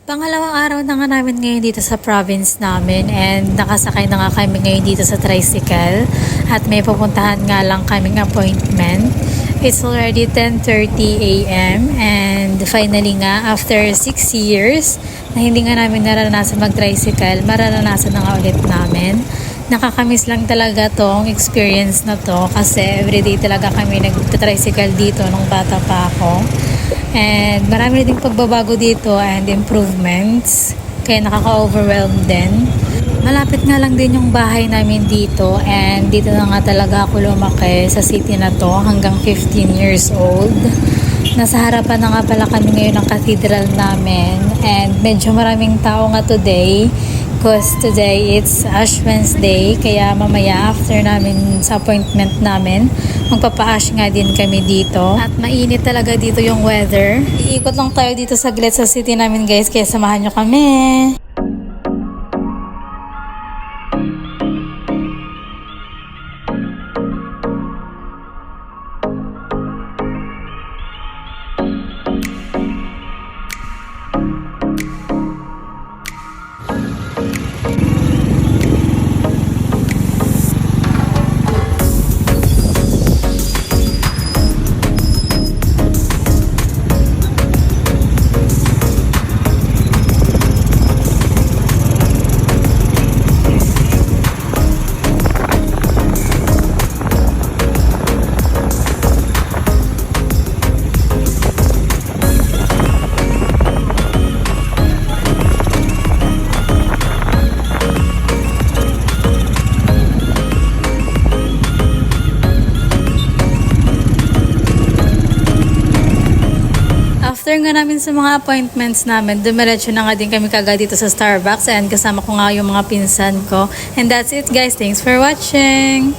Pangalawang araw na nga namin ngayon dito sa province namin and nakasakay na nga kami ngayon dito sa tricycle at may pupuntahan nga lang kaming appointment. It's already 10:30 a.m. and finally nga after 6 years na hindi nga namin naranasan mag-tricycle, mararanasan na nga ulit namin. Nakakamiss lang talaga tong experience na to kasi everyday talaga kami nag-tricycle dito nung bata pa ako. And marami ding pagbabago dito and improvements. Kaya nakaka-overwhelm din. Malapit nga lang din yung bahay namin dito and dito na nga talaga ako lumaki sa city na to hanggang 15 years old. Nasa harapan na nga pala kami ngayon ng cathedral namin and medyo maraming tao nga today because today it's Ash Wednesday kaya mamaya after namin sa appointment namin magpapa-ash nga din kami dito at mainit talaga dito yung weather. Iikot lang tayo dito saglit sa city namin guys kaya samahan nyo kami. After nga namin sa mga appointments namin, dumiretso na nga din kami kagad dito sa Starbucks and kasama ko nga yung mga pinsan ko. And that's it guys. Thanks for watching!